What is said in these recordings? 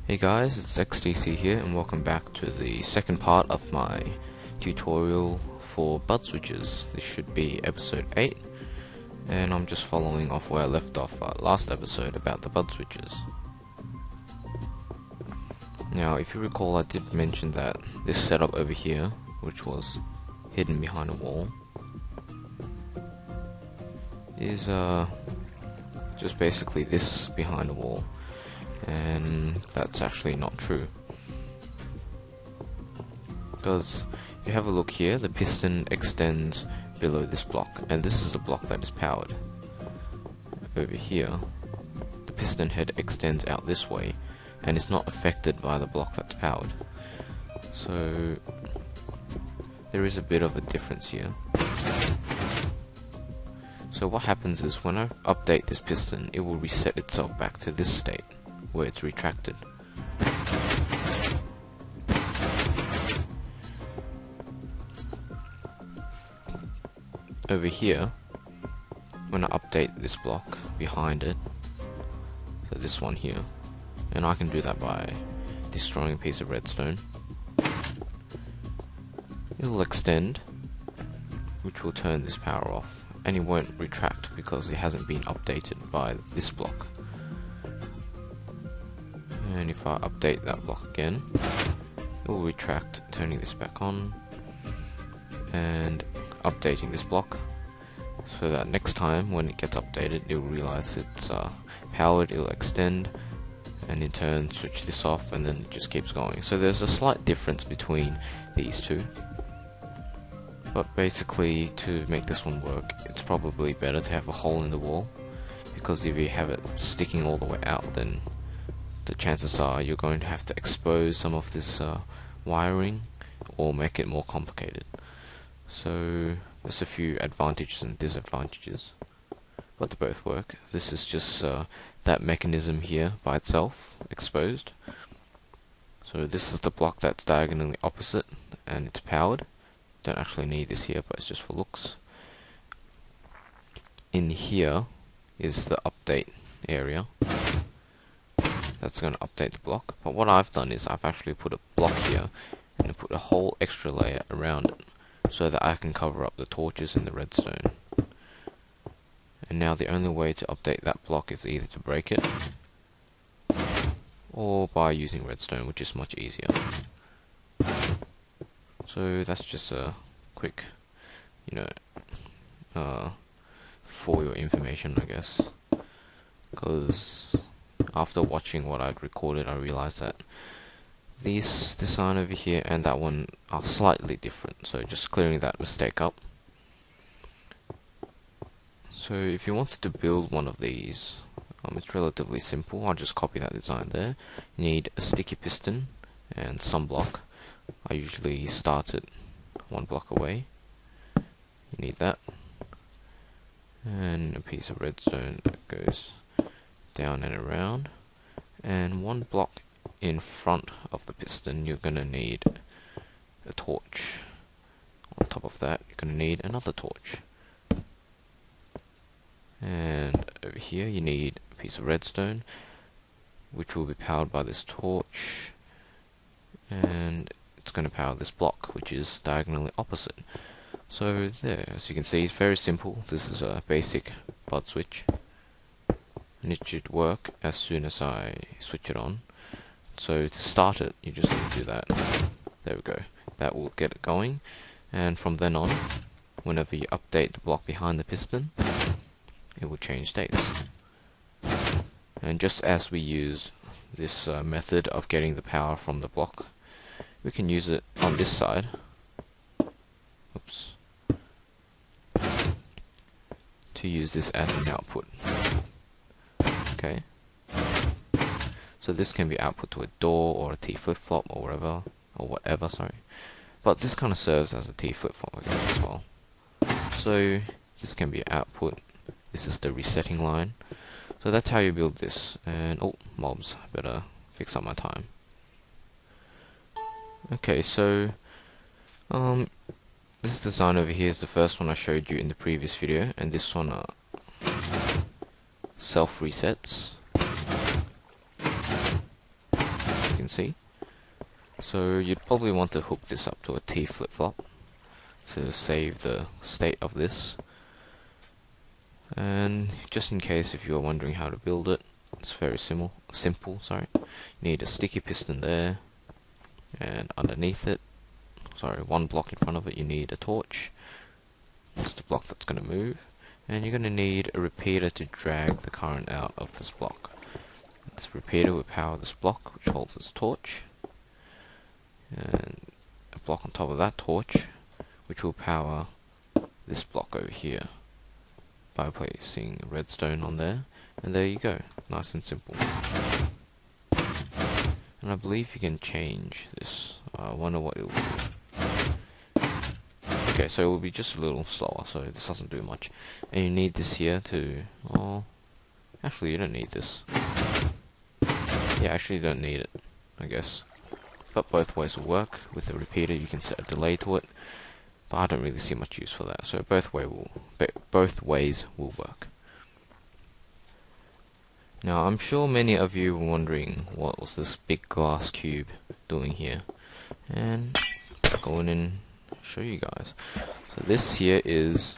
Hey guys, it's XDC here and welcome back to the second part of my tutorial for bud switches. This should be episode 8 and I'm just following off where I left off last episode about the bud switches. Now if you recall, I did mention that this setup over here, which was hidden behind a wall, is just basically this behind a wall. And that's actually not true, because if you have a look here, the piston extends below this block, and this is the block that is powered. Over here, the piston head extends out this way and is not affected by the block that's powered. So there is a bit of a difference here. So what happens is when I update this piston, it will reset itself back to this state where it's retracted. Over here, when I update this block behind it, so this one here, and I can do that by destroying a piece of redstone, it will extend, which will turn this power off, and it won't retract because it hasn't been updated by this block. And if I update that block again, it will retract, turning this back on and updating this block, so that next time when it gets updated, it will realize it's powered, it will extend, and in turn switch this off, and then it just keeps going. So there's a slight difference between these two, but basically to make this one work, it's probably better to have a hole in the wall, because if you have it sticking all the way out, then the chances are you're going to have to expose some of this wiring or make it more complicated. So there's a few advantages and disadvantages, but they both work. This is just that mechanism here by itself exposed. So this is the block that's diagonally opposite and it's powered. Don't actually need this here, but it's just for looks. In here is the update area. That's going to update the block, but what I've done is I've actually put a block here and put a whole extra layer around it so that I can cover up the torches and the redstone. And now the only way to update that block is either to break it or by using redstone, which is much easier. So that's just a quick, for your information, I guess, because after watching what I'd recorded, I realized that this design over here and that one are slightly different, so just clearing that mistake up. So if you wanted to build one of these, it's relatively simple. I'll just copy that design there. You need a sticky piston and some block. I usually start it one block away. You need that, and a piece of redstone that goes down and around, and one block in front of the piston. You're going to need a torch. On top of that, you're going to need another torch, and over here you need a piece of redstone, which will be powered by this torch, and it's going to power this block, which is diagonally opposite. So there, as you can see, it's very simple. This is a basic bud switch, and it should work as soon as I switch it on. So to start it, you just need to do that. There we go. That will get it going, and from then on, whenever you update the block behind the piston, it will change states. And just as we used this method of getting the power from the block, we can use it on this side. Oops. To use this as an output. Okay. So this can be output to a door or a T flip-flop or whatever, sorry. But this kind of serves as a T flip-flop, I guess, as well. So this can be output. This is the resetting line. So that's how you build this. And oh, mobs, I better fix up my time. Okay, so this design over here is the first one I showed you in the previous video, and this one self resets. can see. So you'd probably want to hook this up to a T flip-flop to save the state of this. And just in case if you're wondering how to build it, it's very simple. You need a sticky piston there, and underneath it, one block in front of it, you need a torch. That's the block that's going to move, and you're going to need a repeater to drag the current out of this block. This repeater will power this block, which holds this torch, and a block on top of that torch, which will power this block over here by placing redstone on there, and there you go, nice and simple. And I believe you can change this. I wonder what it will do. Okay, so it will be just a little slower, so this doesn't do much. And you need this here to... oh, actually you don't need this. Yeah, actually you don't need it, I guess. But both ways will work. With the repeater you can set a delay to it, but I don't really see much use for that, so both ways will work. Now, I'm sure many of you were wondering what was this big glass cube doing here, and I'll go in and show you guys. So this here is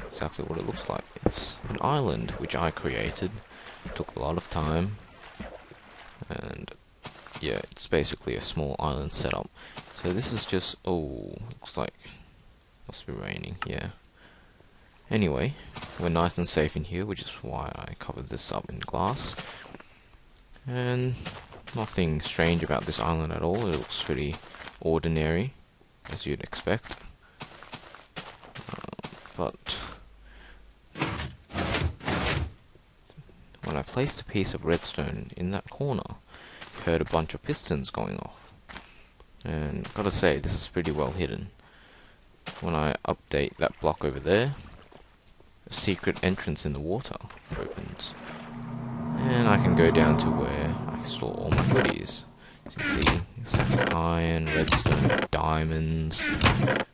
exactly what it looks like. It's an island which I created. It took a lot of time, and yeah, it's basically a small island setup. So this is just, looks like must be raining, yeah. Anyway, we're nice and safe in here, which is why I covered this up in glass. And nothing strange about this island at all. It looks pretty ordinary, as you'd expect. But when I placed a piece of redstone in that corner, I heard a bunch of pistons going off. And gotta say, this is pretty well hidden. When I update that block over there, a secret entrance in the water opens, and I can go down to where I store all my goodies. As you can see, stacks of iron, redstone, diamonds, a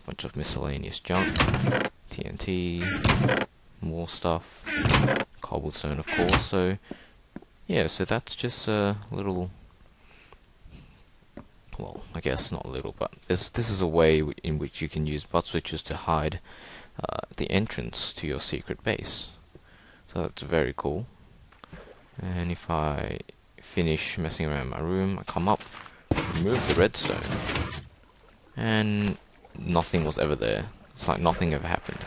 bunch of miscellaneous junk, TNT, more stuff, cobblestone of course. So yeah, so that's just a little, well, I guess not little, but this is a way in which you can use butt switches to hide the entrance to your secret base. So that's very cool. And if I finish messing around my room, I come up, remove the redstone, and nothing was ever there. It's like nothing ever happened.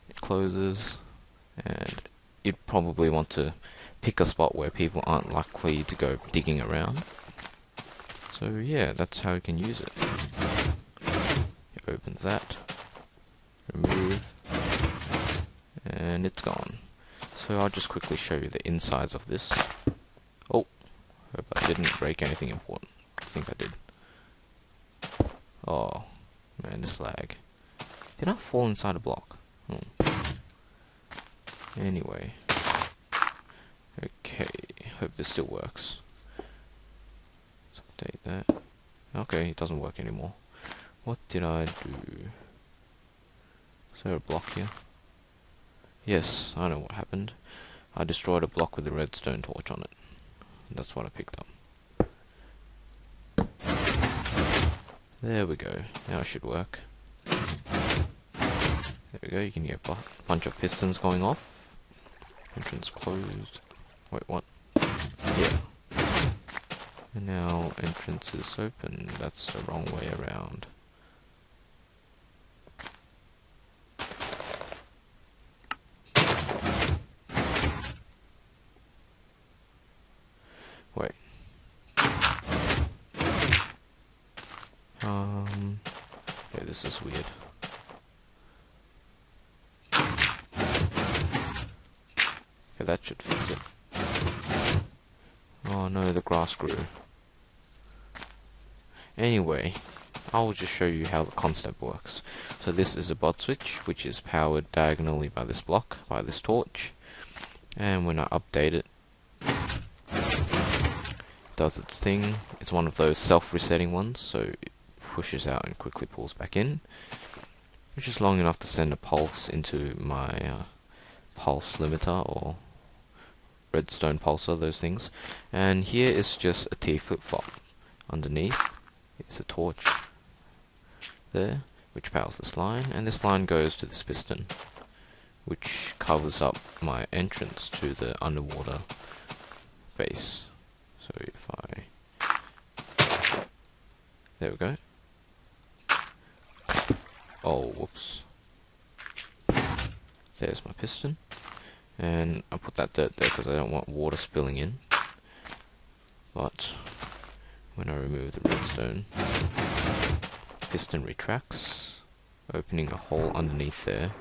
It closes, and you'd probably want to pick a spot where people aren't likely to go digging around. So yeah, that's how you can use it. It opens that, remove, and it's gone. So I'll just quickly show you the insides of this. Oh, hope I didn't break anything important. I think I did. Oh man, this lag. Did I fall inside a block? Anyway. Okay, hope this still works. Let's update that. Okay, it doesn't work anymore. What did I do? Is there a block here? Yes, I know what happened. I destroyed a block with a redstone torch on it. That's what I picked up. There we go. Now it should work. There we go, you can get a bunch of pistons going off. Entrance closed. Wait, what? Yeah. And now entrance is open. That's the wrong way around. Wait. Yeah, this is weird. Okay, that should fix it. Oh no, the grass grew. Anyway, I'll just show you how the concept works. So this is a bot switch, which is powered diagonally by this block, by this torch. And when I update it, it does its thing. It's one of those self-resetting ones, so it pushes out and quickly pulls back in, which is long enough to send a pulse into my pulse limiter, or redstone pulsar, those things. And here is just a T flip-flop. Underneath is a torch there, which powers this line, and this line goes to this piston, which covers up my entrance to the underwater base. So if there we go. Oh, whoops. There's my piston. And I put that dirt there because I don't want water spilling in. But when I remove the redstone, piston retracts, opening a hole underneath there,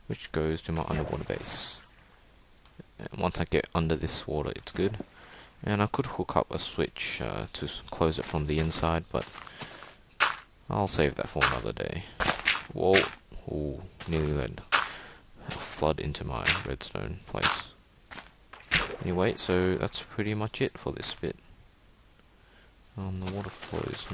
which goes to my underwater base. And once I get under this water, it's good. And I could hook up a switch to close it from the inside, but I'll save that for another day. Whoa! Ooh, nearly let a flood into my redstone place. Anyway, so that's pretty much it for this bit. The water flows.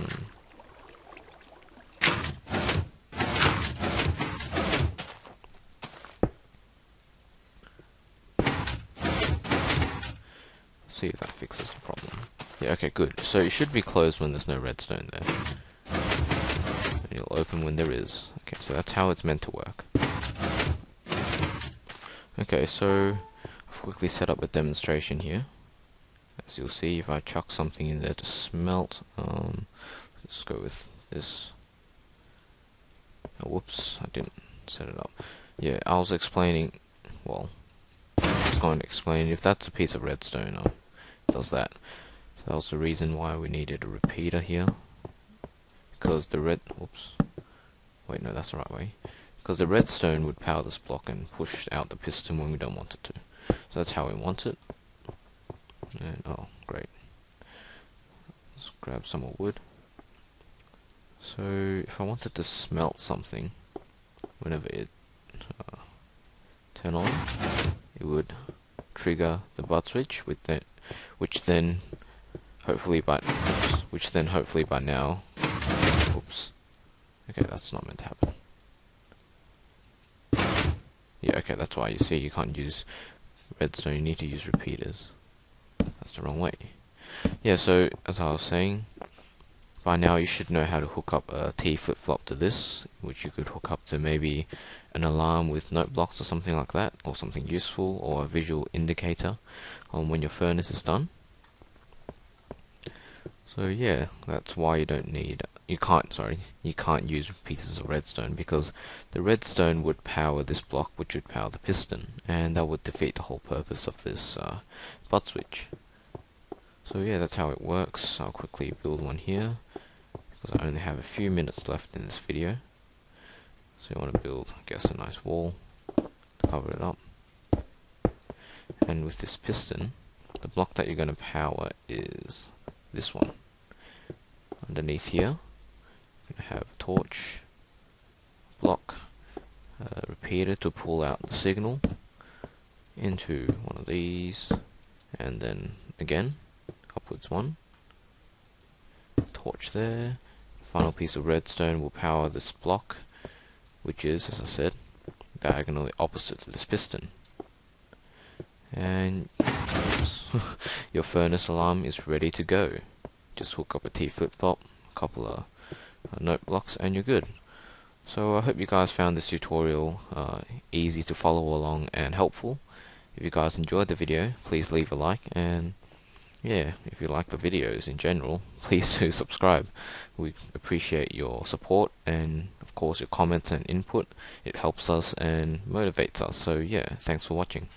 See if that fixes the problem. Yeah, okay, good. So it should be closed when there's no redstone there. And it'll open when there is. Okay, so that's how it's meant to work. Okay, so I've quickly set up a demonstration here. As you'll see, if I chuck something in there to smelt, let's go with this. Oh, whoops, I didn't set it up. Yeah, I was explaining, well, I was going to explain if that's a piece of redstone, it does that. So that was the reason why we needed a repeater here. Because the whoops, wait, no, that's the right way. Because the redstone would power this block and push out the piston when we don't want it to. So that's how we want it. And, oh, great. Let's grab some more wood. So, if I wanted to smelt something, whenever it turn on, it would trigger the butt switch, which then hopefully by now, oops. Okay, that's not meant to happen. Yeah, okay, that's why you see you can't use redstone, you need to use repeaters. That's the wrong way. Yeah, so as I was saying, by now you should know how to hook up a T flip-flop to this, which you could hook up to maybe an alarm with note blocks or something like that, or something useful, or a visual indicator on when your furnace is done. So yeah, that's why you can't use pieces of redstone, because the redstone would power this block, which would power the piston, and that would defeat the whole purpose of this butt switch. So yeah, that's how it works. I'll quickly build one here, because I only have a few minutes left in this video. So you want to build, I guess, a nice wall to cover it up. And with this piston, the block that you're going to power is this one. Underneath here, you have a torch, block, a repeater to pull out the signal into one of these, and then again, upwards one, torch there. Final piece of redstone will power this block, which is, as I said, diagonally opposite to this piston. And oops, your furnace alarm is ready to go. Just hook up a T flip-flop, a couple of note blocks, and you're good. So I hope you guys found this tutorial easy to follow along and helpful. If you guys enjoyed the video, please leave a like, and yeah, if you like the videos in general, please do subscribe. We appreciate your support and of course your comments and input. It helps us and motivates us. So yeah, thanks for watching.